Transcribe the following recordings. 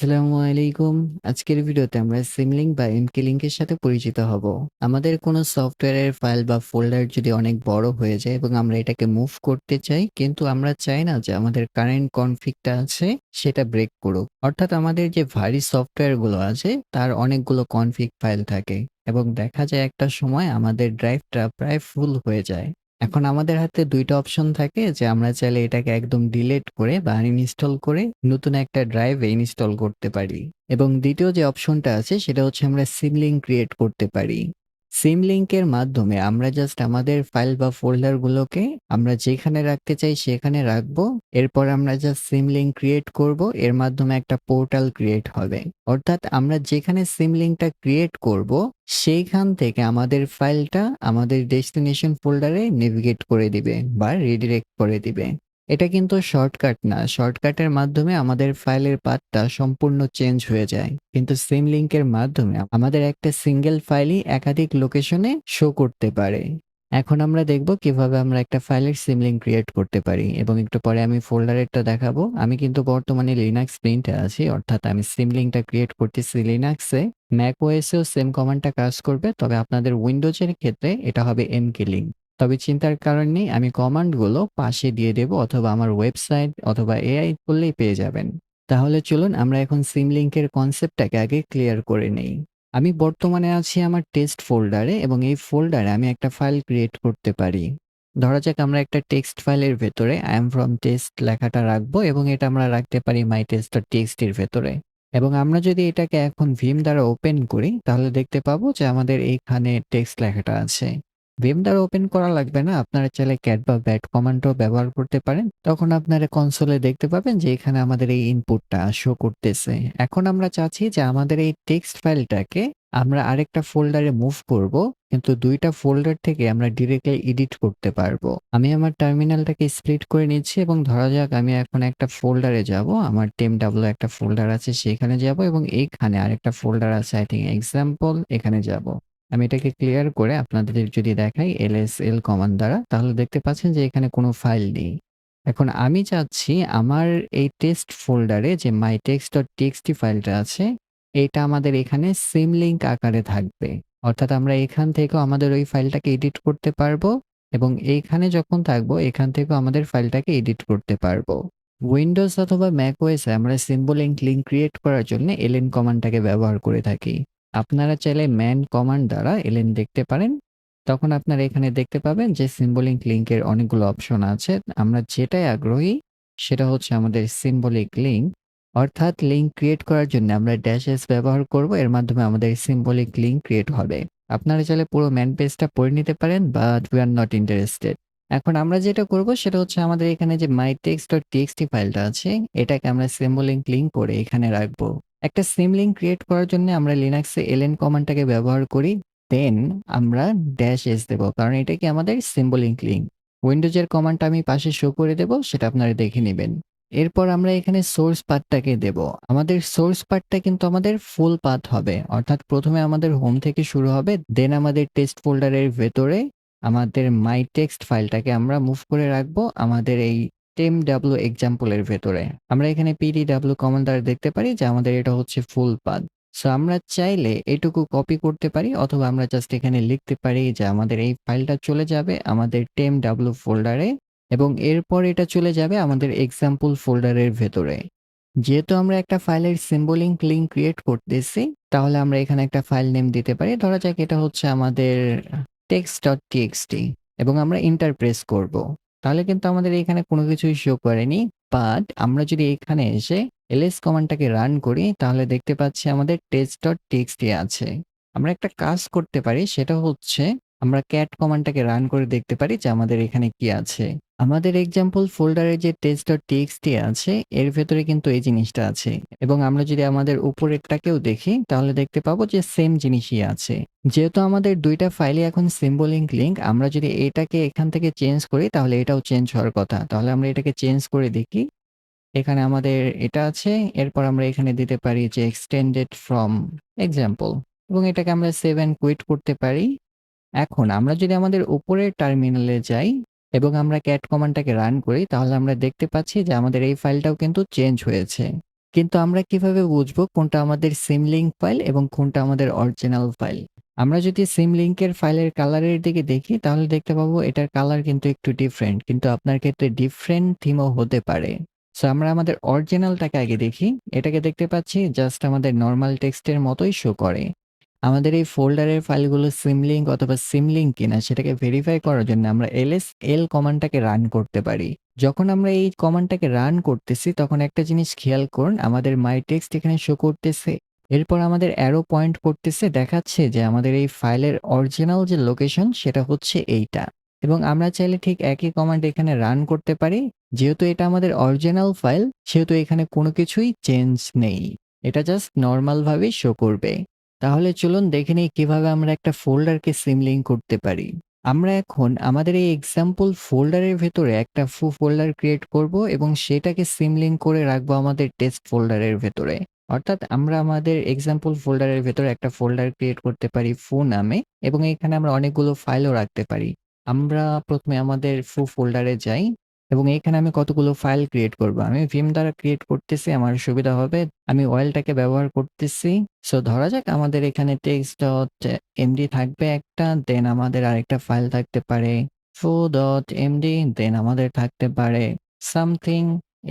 আসসালামু আলাইকুম। আজকের ভিডিওতে আমরা সিমলিংক বা এমকে লিংকের সাথে পরিচিত হব। আমাদের কোনো সফটওয়্যারের ফাইল বা ফোল্ডার যদি অনেক বড় হয়ে যায় এবং আমরা এটাকে মুভ করতে চাই, কিন্তু আমরা চাই না যে আমাদের কারেন্ট কনফিগটা আছে সেটা ব্রেক করুক। অর্থাৎ আমাদের যে ভারী সফটওয়্যারগুলো আছে তার অনেকগুলো কনফিগ ফাইল থাকে এবং দেখা যায় একটা সময় আমাদের ড্রাইভটা প্রায় ফুল হয়ে যায়। এখন আমাদের হাতে ২ টা অপশন থাকে যে আমরা চাইলে এটাকে একদম ডিলিট করে বা আনইনস্টল করে নতুন একটা ড্রাইভে ইনস্টল করতে পারি। এবং দ্বিতীয় যে অপশনটা আছে সেটা হচ্ছে আমরা সিম লিঙ্ক ক্রিয়েট করতে পারি। সিম লিঙ্কের মাধ্যমে আমরা জাস্ট আমাদের ফাইল বা ফোল্ডারগুলোকে আমরা যেখানে রাখতে চাই সেখানে রাখবো। এরপর আমরা জাস্ট সিম লিঙ্ক ক্রিয়েট করব। এর মাধ্যমে একটা পোর্টাল ক্রিয়েট হবে। অর্থাৎ আমরা যেখানে সিম লিঙ্কটা ক্রিয়েট করব সেইখান থেকে আমাদের ফাইলটা আমাদের ডেস্টিনেশন ফোল্ডারে নেভিগেট করে দিবে বা রিডিরেক্ট করে দিবে। এটা কিন্তু শর্টকাট না। শর্টকাটের মাধ্যমে আমাদের ফাইলের পাথটা সম্পূর্ণ চেঞ্জ হয়ে যায়। কিন্তু সিম লিঙ্কের মাধ্যমে আমাদের একটা সিঙ্গেল ফাইলই একাধিক লোকেশনে শো করতে পারে। এখন আমরা দেখব কিভাবে আমরা একটা ফাইলের সিম লিঙ্ক ক্রিয়েট করতে পারি এবং একটু পরে আমি ফোল্ডারেরটা দেখাবো। আমি কিন্তু বর্তমানে লিনাক্স প্রিন্টে আছি, অর্থাৎ আমি সিম লিঙ্কটা ক্রিয়েট করতেছি লিনাক্সে। ম্যাক ওএসেও সেম কমান্ডটা কাজ করবে, তবে আপনাদের উইন্ডোজের ক্ষেত্রে এটা হবে এমকে লিঙ্ক। তবে চিন্তার কারণ নেই, আমি কমান্ডগুলো পাশে দিয়ে দেব অথবা আমার ওয়েবসাইট অথবা এআই করলেই পেয়ে যাবেন। তাহলে চলুন আমরা এখন সিম লিঙ্কের কনসেপ্টটাকে আগে ক্লিয়ার করে নেই। আমি বর্তমানে আছি আমার টেক্সট ফোল্ডারে এবং এই ফোল্ডারে আমি একটা ফাইল ক্রিয়েট করতে পারি। ধরা যাক আমরা একটা টেক্সট ফাইলের ভেতরে আই এম ফ্রম টেক্সট লেখাটা রাখবো এবং এটা আমরা রাখতে পারি মাই টেক্সট এর ভেতরে। এবং আমরা যদি এটাকে এখন ভিম দ্বারা ওপেন করি তাহলে দেখতে পাবো যে আমাদের এইখানে টেক্সট লেখাটা আছে। ভিম দ্বারা ওপেন করা লাগবে না, আপনারা চাইলে ক্যাট বা ব্যাট কমান্ডও ব্যবহার করতে পারেন। তখন আপনারা কনসোলে দেখতে পাবেন যে এখানে আমাদের এই ইনপুটটা শো করতেছে। এখন আমরা চাচ্ছি যে আমাদের এই টেক্সট ফাইলটাকে আমরা আরেকটা ফোল্ডারে মুভ করব, কিন্তু ২ টা ফোল্ডার থেকে আমরা ডিরেক্টলি এডিট করতে পারবো। আমি আমার টার্মিনালটাকে স্প্লিট করে নিচ্ছি এবং ধরা যাক আমি এখন একটা ফোল্ডারে যাব। আমার টেম.ডাব্লিউ একটা ফোল্ডার আছে সেখানে যাব এবং এইখানে আরেকটা ফোল্ডার আছে আই থিংক এক্সাম্পল, এখানে যাব। আমি এটাকে ক্লিয়ার করে আপনাদের যদি দেখাই এলএসএল কমান্ড দ্বারা, তাহলে দেখতে পাচ্ছেন যে এখানে কোনো ফাইল নেই। এখন আমি চাচ্ছি আমার এই টেক্সট ফোল্ডারে যে mytext.txt ফাইলটা আছে, এটা আমাদের এখানে সিম লিঙ্ক আকারে থাকবে। অর্থাৎ আমরা এখান থেকেও আমাদের ওই ফাইলটাকে এডিট করতে পারবো এবং এইখানে যখন থাকবো এখান থেকেও আমাদের ফাইলটাকে এডিট করতে পারবো। উইন্ডোজ অথবা ম্যাকওএস এ আমরা সিম্বলিক লিঙ্ক ক্রিয়েট করার জন্য এলএন কমান্ডটাকে ব্যবহার করে থাকি। আপনারা চাইলে ম্যান কমান্ড দ্বারা এলএন দেখতে পারেন। তখন আপনারা এখানে দেখতে পাবেন যে সিম্বলিক লিঙ্কের অনেকগুলো অপশন আছে। আমরা যেটাই আগ্রহী সেটা হচ্ছে আমাদের সিম্বলিক লিঙ্ক। অর্থাৎ লিঙ্ক ক্রিয়েট করার জন্য আমরা ড্যাশ এস ব্যবহার করব, এর মাধ্যমে আমাদের সিম্বলিক লিঙ্ক ক্রিয়েট হবে। আপনারা চাইলে পুরো ম্যান পেজটা পড়ে নিতে পারেন, but we are not interested. এখন আমরা যেটা করব সেটা হচ্ছে আমাদের এখানে যে mytext.txt ফাইলটা আছে এটাকে আমরা সিম্বলিক লিঙ্ক করে এখানে রাখবো। একটা সিম লিঙ্ক ক্রিয়েট করার জন্য আমরা লিনাক্সে এলএন কমান্ডটাকে ব্যবহার করি। দেন আমরা ড্যাশ এস দেব, কারণ এটা কি আমাদের সিম্বলিক লিঙ্ক। উইন্ডোজের কমান্ডটা আমি পাশে শো করে দেব, সেটা আপনারা দেখে নেবেন। এরপর আমরা এখানে সোর্স পাথটাকে দেব। আমাদের সোর্স পাথটা কিন্তু আমাদের ফুল পাথ হবে, অর্থাৎ প্রথমে আমাদের হোম থেকে শুরু হবে, দেন আমাদের টেক্সট ফোল্ডারের ভেতরে আমাদের মাই টেক্সট ফাইলটাকে আমরা মুভ করে রাখবো আমাদের এই টেম.ডাব্লিউ এক্সাম্পলের ভেতরে। আমরা এখানে পিডি.ডাব্লিউ কমান্ড দ্বারা দেখতে পারি যে আমাদের এটা হচ্ছে ফুল পাথ। সো আমরা চাইলে এটুকু কপি করতে পারি অথবা আমরা জাস্ট এখানে লিখতে পারি যে আমাদের এই ফাইলটা চলে যাবে আমাদের টেম.ডাব্লিউ ফোল্ডারে এবং এরপর এটা চলে যাবে আমাদের এক্সাম্পল ফোল্ডারের ভেতরে। যেহেতু আমরা একটা ফাইলের সিম্বলিক লিঙ্ক ক্রিয়েট করতেছি, তাহলে আমরা এখানে একটা ফাইল নেম দিতে পারি। ধরা যাক এটা হচ্ছে আমাদের text.txt এবং আমরা এন্টার প্রেস করব। তাহলে কিন্তু আমাদের এখানে কোনো কিছুই শো করেনি। বাট আমরা যদি এখানে এসে ls কমান্ডটাকে রান করি তাহলে দেখতে পাচ্ছি আমাদের text.txt আছে। আমরা একটা কাজ করতে পারি, সেটা হচ্ছে আমরা ক্যাট কমান্ডটাকে রান করে দেখতে পারি যে আমাদের এখানে কি আছে। আমাদের এক্সাম্পল ফোল্ডারে যে text.txt আছে এর ভেতরে কিন্তু এই জিনিসটা আছে এবং আমরা যদি আমাদের উপরেরটাকেও দেখি তাহলে দেখতে পাবো যে সেম জিনিসই আছে। যেহেতু আমাদের ২ টা ফাইলই এখন সিম্বলিক লিঙ্ক, আমরা যদি এটাকে এখান থেকে চেঞ্জ করি তাহলে এটাও চেঞ্জ হওয়ার কথা। তাহলে আমরা এটাকে চেঞ্জ করে দেখি। এখানে আমাদের এটা আছে, এরপর আমরা এখানে দিতে পারি যে এক্সটেন্ডেড ফ্রম এক্সাম্পল এবং এটাকে আমরা সেভ অ্যান্ড কুইট করতে পারি। এখন আমরা যদি আমাদের উপরের টার্মিনালে যাই এবং আমরা ক্যাট কমান্ডটাকে রান করি তাহলে আমরা দেখতে পাচ্ছি যে আমাদের এই ফাইলটাও কিন্তু চেঞ্জ হয়েছে। কিন্তু আমরা কিভাবে বুঝবো কোনটা আমাদের সিমলিঙ্ক ফাইল এবং কোনটা আমাদের অরিজিনাল ফাইল? আমরা যদি সিমলিঙ্কের ফাইলের কালারের দিকে দেখি তাহলে দেখতে পাবো এটার কালার কিন্তু একটু ডিফারেন্ট। কিন্তু আপনার ক্ষেত্রে ডিফারেন্ট থিমও হতে পারে। সো আমরা আমাদের অরিজিনালটাকে আগে দেখি। এটাকে দেখতে পাচ্ছি জাস্ট আমাদের নরমাল টেক্সটের মতোই শো করে। আমাদের এই ফোল্ডারের ফাইলগুলো সিমলিঙ্ক অথবা সিমলিঙ্ক কিনা সেটাকে ভেরিফাই করার জন্য আমরা lsl কমান্ডটাকে রান করতে পারি। যখন আমরা এই কমান্ডটাকে রান করতেছি তখন একটা জিনিস খেয়াল করুন, আমাদের মাই টেক্সট এখানে শো করতেছে। এরপর আমাদের অ্যারো পয়েন্ট করতেছে, দেখাচ্ছে যে আমাদের এই ফাইলের অরিজিনাল যে লোকেশন সেটা হচ্ছে এইটা। এবং আমরা চাইলে ঠিক একই কমান্ড এখানে রান করতে পারি। যেহেতু এটা আমাদের অরিজিনাল ফাইল সেহেতু এখানে কোনো কিছুই চেঞ্জ নেই। এটা জাস্ট নরমাল ভাবেই শো করবে। তাহলে চলুন দেখে নিই কিভাবে আমরা একটা ফোল্ডারকে সিমলিঙ্ক করতে পারি। আমরা এখন আমাদের এই এক্সাম্পল ফোল্ডারের ভেতরে একটা ফোল্ডার ক্রিয়েট করব এবং সেটাকে সিমলিঙ্ক করে রাখবো আমাদের টেস্ট ফোল্ডারের ভেতরে। অর্থাৎ আমরা আমাদের এক্সাম্পল ফোল্ডারের ভেতরে একটা ফোল্ডার ক্রিয়েট করতে পারি ফো নামে এবং এখানে আমরা অনেকগুলো ফাইলও রাখতে পারি। আমরা প্রথমে আমাদের ফোল্ডারে যাই এবং এখানে আমি কতগুলো ফাইল ক্রিয়েট করব। আমি ভিম দ্বারা ক্রিয়েট করতেছি, আমার সুবিধা হবে। আমি ওয়েলটাকে ব্যবহার করতেছি। সো ধরা যাক আমাদের এখানে text.md থাকবে একটা, দেন আমাদের আরেকটা ফাইল থাকতে পারে foo.md, দেন আমাদের থাকতে পারে সামথিং।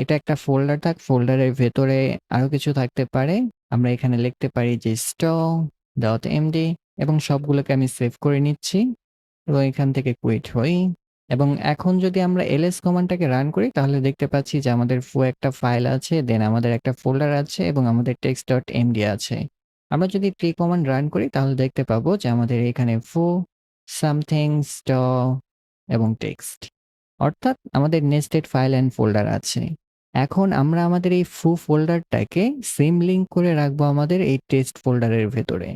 এটা একটা ফোল্ডার ফোল্ডারের ভেতরে আরো কিছু থাকতে পারে। আমরা এখানে লিখতে পারি যে stock.md এবং সবগুলোকে আমি সেভ করে নিচ্ছি এবং এখান থেকে কুইট হই। এবং এখন যদি আমরা ls কমান্ডটাকে রান করি তাহলে দেখতে পাচ্ছি যে আমাদের ফো একটা ফাইল আছে, দেন আমাদের একটা ফোল্ডার আছে এবং আমাদের text.md আছে। আমরা যদি ট্রি কমান্ড রান করি তাহলে দেখতে পাবো যে আমাদের এখানে ফো, সামথিং, এবং টেক্সট। অর্থাৎ আমাদের নেস্টেড ফাইল অ্যান্ড ফোল্ডার আছে। এখন আমরা আমাদের এই ফোল্ডারটাকে সিম লিঙ্ক করে রাখবো আমাদের এই টেস্ট ফোল্ডারের ভেতরে।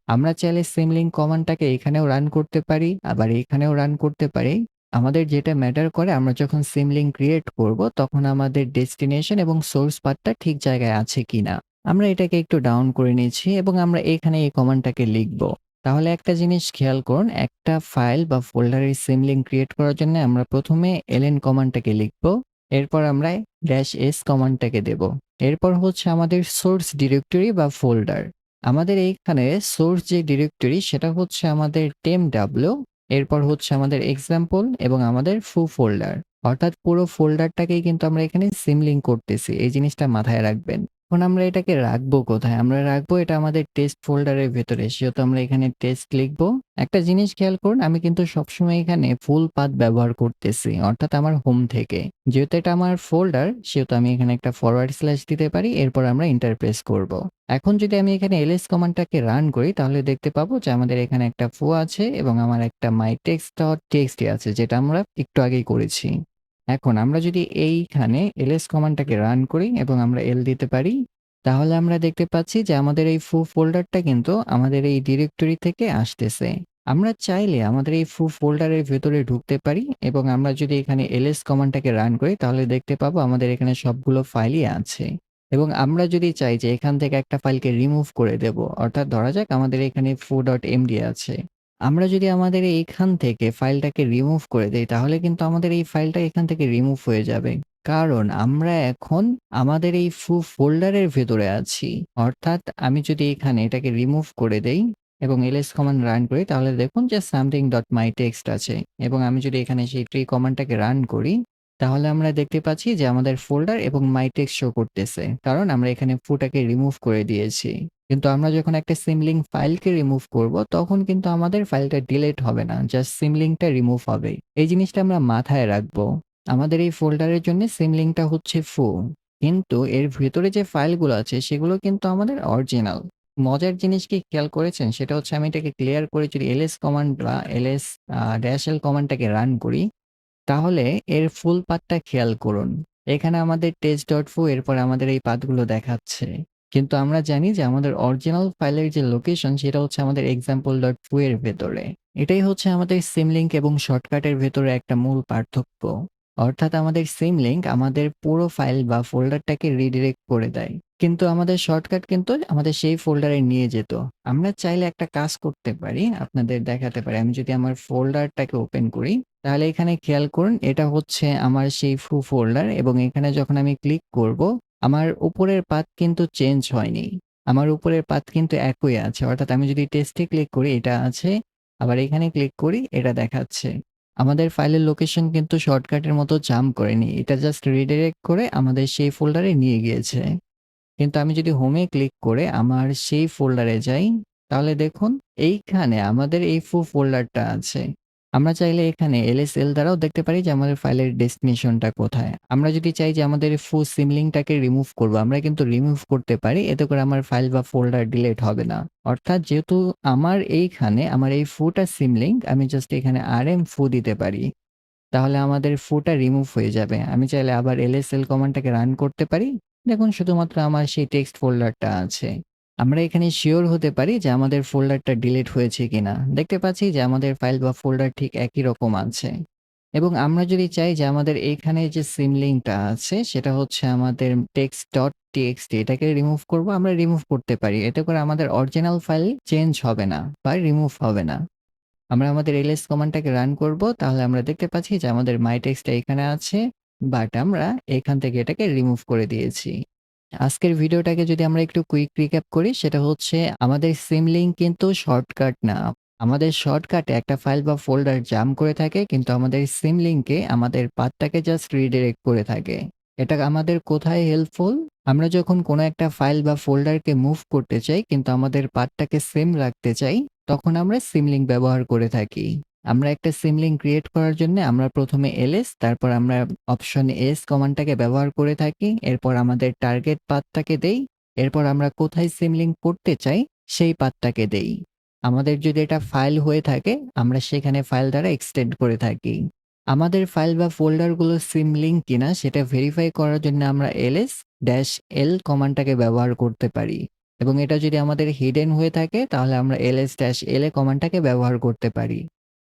আমরা চাইলে সিম লিঙ্ক কমান্ডটাকে এখানেও রান করতে পারি, আবার এখানেও রান করতে পারি। আমাদের যেটা ম্যাটার করে আমরা যখন সিম লিঙ্ক ক্রিয়েট করব তখন আমাদের ডেস্টিনেশন এবং সোর্স পাথটা ঠিক জায়গায় আছে কিনা। আমরা এটাকে একটু ডাউন করে নিয়েছি এবং আমরা এখানে এই কমান্ডটাকে লিখব। তাহলে একটা জিনিস খেয়াল করুন, একটা ফাইল বা ফোল্ডারের সিম লিঙ্ক ক্রিয়েট করার জন্য আমরা প্রথমে ln কমান্ডটাকে লিখব, এরপর আমরা -s কমান্ডটাকে দেব। এরপর হচ্ছে আমাদের সোর্স ডিরেক্টরি বা ফোল্ডার। আমাদের এইখানে সোর্স যে ডিরেক্টরি সেটা হচ্ছে আমাদের temw, এরপর হচ্ছে আমাদের এক্সাম্পল এবং আমাদের ফোল্ডার। অর্থাৎ পুরো ফোল্ডারটাকেই কিন্তু আমরা এখানে সিম লিঙ্ক করতেছি, এই জিনিসটা মাথায় রাখবেন। এখন আমরা এটাকে রাখবো কোথায়? আমরা রাখবো এটা আমাদের টেস্ট ফোল্ডারের ভেতরে। সেহেতু আমরা এখানে টেস্ট লিখবো। একটা জিনিস খেয়াল করুন, আমি কিন্তু সবসময় এখানে ফুল পাথ ব্যবহার করতেছি, অর্থাৎ আমার হোম থেকে। যেহেতু এটা আমার ফোল্ডার সেহেতু আমি এখানে একটা ফরওয়ার্ড স্ল্যাশ দিতে পারি, এরপর আমরা এন্টার প্রেস করব। এখন যদি আমি এখানে ls কমান্ডটাকে রান করি তাহলে দেখতে পাবো যে আমাদের এখানে একটা ফো আছে এবং আমার একটা mytext.txt আছে, যেটা আমরা একটু আগেই করেছি। এখন আমরা যদি এইখানে ls কমান্ডটাকে রান করি এবং আমরা l দিতে পারি, তাহলে আমরা দেখতে পাচ্ছি যে আমাদের এই ফোল্ডারটা কিন্তু আমাদের এই ডিরেক্টরি থেকে আসতেছে। আমরা চাইলে আমাদের এই ফোল্ডারের ভেতরে ঢুকতে পারি এবং আমরা যদি এখানে ls কমান্ডটাকে রান করি তাহলে দেখতে পাবো আমাদের এখানে সবগুলো ফাইলই আছে। এবং আমরা যদি চাই যে এখান থেকে একটা ফাইলকে রিমুভ করে দেব, অর্থাৎ ধরা যাক আমাদের এখানে foo.md আছে। আমরা যদি আমাদের এইখান থেকে ফাইলটাকে রিমুভ করে দেই তাহলে কিন্তু আমাদের এই ফাইলটা এখান থেকে রিমুভ হয়ে যাবে। কারণ আমরা এখন আমাদের এই ফোল্ডারের ভেতরে আছি। অর্থাৎ আমি যদি এখানে এটাকে রিমুভ করে দেই এবং ls কমান্ড রান করি তাহলে দেখুন যে something.mytext আছে এবং আমি যদি এখানে সেই ট্রি কমান্ডটাকে রান করি তাহলে আমরা দেখতে পাচ্ছি যে আমাদের ফোল্ডার এবং mytext শো করতেছে। কারণ আমরা এখানে ফোটাকে রিমুভ করে দিয়েছি। কিন্তু আমরা যখন একটা সিমলিঙ্ক ফাইলকে রিমুভ করব তখন কিন্তু আমাদের ফাইলটা ডিলিট হবে না, জাস্ট সিমলিঙ্কটা রিমুভ হবে। এই জিনিসটা আমরা মাথায় রাখবো। আমাদের এই ফোল্ডারের জন্য সিমলিঙ্কটা হচ্ছে ফো, কিন্তু এর ভেতরে যে ফাইলগুলো আছে সেগুলো কিন্তু আমাদের অরিজিনাল। মজার জিনিস কি খেয়াল করেছেন? সেটা হচ্ছে আমি এটাকে ক্লিয়ার করে যদি ls কমান্ড বা -l কমান্ডটাকে রান করি তাহলে এর ফুল পাথটা খেয়াল করুন। এখানে আমাদের test.foo, এরপর আমাদের এই পাথগুলো দেখাচ্ছে। কিন্তু আমরা জানি যে আমাদের অরিজিনাল ফাইলের যে লোকেশন সেটা হচ্ছে আমাদের example.foo এর ভেতরে। এটাই হচ্ছে আমাদের সিমলিঙ্ক এবং শর্টকাটের ভেতরে একটা মূল পার্থক্য। অর্থাৎ আমাদের সিমলিঙ্ক আমাদের পুরো ফাইল বা ফোল্ডারটাকে রিডিরেক্ট করে দেয়। কিন্তু আমাদের শর্টকাট কিন্তু আমাদের সেই ফোল্ডারে নিয়ে যেত। আমরা চাইলে একটা কাজ করতে পারি, আপনাদের দেখাতে পারি। আমি যদি আমার ফোল্ডারটাকে ওপেন করি তাহলে এখানে খেয়াল করুন এটা হচ্ছে আমার সেই ফোল্ডার এবং এখানে যখন আমি ক্লিক করব আমার উপরের পাথ কিন্তু চেঞ্জ হয়নি। আমার উপরের পাথ কিন্তু একই আছে। অর্থাৎ আমি যদি টেক্সটে ক্লিক করি এটা আছে, আবার এখানে ক্লিক করি এটা দেখাচ্ছে। আমাদের ফাইলের লোকেশন কিন্তু শর্টকাটের মতো জাম্প করেনি। এটা জাস্ট রিডিরেক্ট করে আমাদের সেই ফোল্ডারে নিয়ে গিয়েছে। কিন্তু আমি যদি হোমে ক্লিক করে আমার সেই ফোল্ডারে যাই, তাহলে দেখুন এইখানে আমাদের এই ফোল্ডারটা আছে। আমরা চাইলে এখানে LSL দ্বারাও দেখতে পারি যে আমাদের ফাইলের ডেস্টিনেশনটা কোথায়। আমরা যদি চাই যে আমাদের সিমলিংকটাকে রিমুভ করব, আমরা কিন্তু রিমুভ করতে পারি। এতে করে আমার ফাইল বা ফোল্ডার ডিলিট হবে না। অর্থাৎ যেহেতু আমার এইখানে আমার এই টা সিমলিংক, আমি জাস্ট এখানে rm foo দিতে পারি। তাহলে আমাদের টা রিমুভ হয়ে যাবে। আমি চাইলে আবার LSL কমান্ডটাকে রান করতে পারি। দেখুন শুধুমাত্র আমার সেই টেক্সট ফোল্ডারটা আছে। আমরা এখানে সিওর হতে পারি যে আমাদের ফোল্ডারটা ডিলিট হয়েছে কিনা। দেখতে পাচ্ছি যে আমাদের ফাইল বা ফোল্ডার ঠিক একই রকম আছে। এবং আমরা যদি চাই যে আমাদের এইখানে যে সিমলিংকটা আছে সেটা হচ্ছে আমাদের text.txt, এটাকে রিমুভ করব, আমরা রিমুভ করতে পারি। এতে করে আমাদের অরিজিনাল ফাইল চেঞ্জ হবে না বা রিমুভ হবে না। আমরা আমাদের ls কমান্ডটাকে রান করব, তাহলে আমরা দেখতে পাচ্ছি যে আমাদের my text টা এখানে আছে, বাট আমরা এখান থেকে এটাকে রিমুভ করে দিয়েছি। আজকের ভিডিওটাকে যদি আমরা একটু কুইক রিক্যাপ করি, সেটা হচ্ছে আমাদের সিমলিংক কিন্তু শর্টকাট না। আমাদের শর্টকাটে একটা ফাইল বা ফোল্ডার জাম্প করে থাকে, কিন্তু আমাদের সিমলিংকে আমাদের পাথটাকে জাস্ট রিডিরেক্ট করে থাকে। এটা আমাদের কোথায় হেল্পফুল? আমরা যখন কোনো একটা ফাইল বা ফোল্ডারকে মুভ করতে চাই কিন্তু আমাদের পাথটাকে সেম রাখতে চাই, তখন আমরা সিমলিংক ব্যবহার করে থাকি। আমরা একটা সিমলিংক ক্রিয়েট করার জন্য আমরা প্রথমে ls, তারপর আমরা অপশন s কমান্ডটাকে ব্যবহার করে থাকি। এরপর আমাদের টার্গেট পাথটাকে দেই। এরপর আমরা কোথায় সিমলিংক করতে চাই সেই পাথটাকে দেই। আমাদের যদি এটা ফাইল হয়ে থাকে, আমরা সেখানে ফাইল দ্বারা এক্সটেন্ড করে থাকি। আমাদের ফাইল বা ফোল্ডারগুলো সিমলিংক কিনা সেটা ভেরিফাই করার জন্য আমরা ls-l কমান্ডটাকে ব্যবহার করতে পারি। এবং এটা যদি আমাদের হিডেন হয়ে থাকে তাহলে আমরা ls-la কমান্ডটাকে ব্যবহার করতে পারি।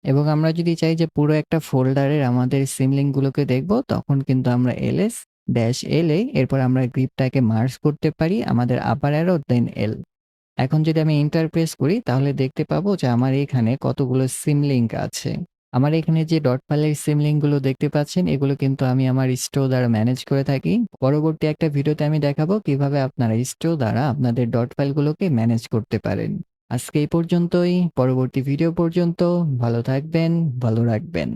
এবং আমরা যদি চাই যে পুরো একটা ফোল্ডারের আমাদের সিমলিংক গুলোকে দেখব, তখন কিন্তু আমরা ls-la, এরপর আমরা গ্রিপটাকে মার্জ করতে পারি আমাদের আপার অ্যারো দেন l। এখন যদি আমি এন্টার প্রেস করি তাহলে দেখতে পাবো যে আমার এখানে কতগুলো সিমলিংক আছে। আমার এখানে যে ডট ফাইলের সিমলিংক গুলো দেখতে পাচ্ছেন, এগুলো কিন্তু আমি আমার স্টো দ্বারা ম্যানেজ করে থাকি। পরবর্তী একটা ভিডিওতে আমি দেখাবো কিভাবে আপনারা স্টো দ্বারা আপনাদের ডট ফাইলগুলোকে ম্যানেজ করতে পারেন। আজকে এই পর্যন্তই। পরবর্তী ভিডিও পর্যন্ত ভালো থাকবেন, ভালো রাখবেন।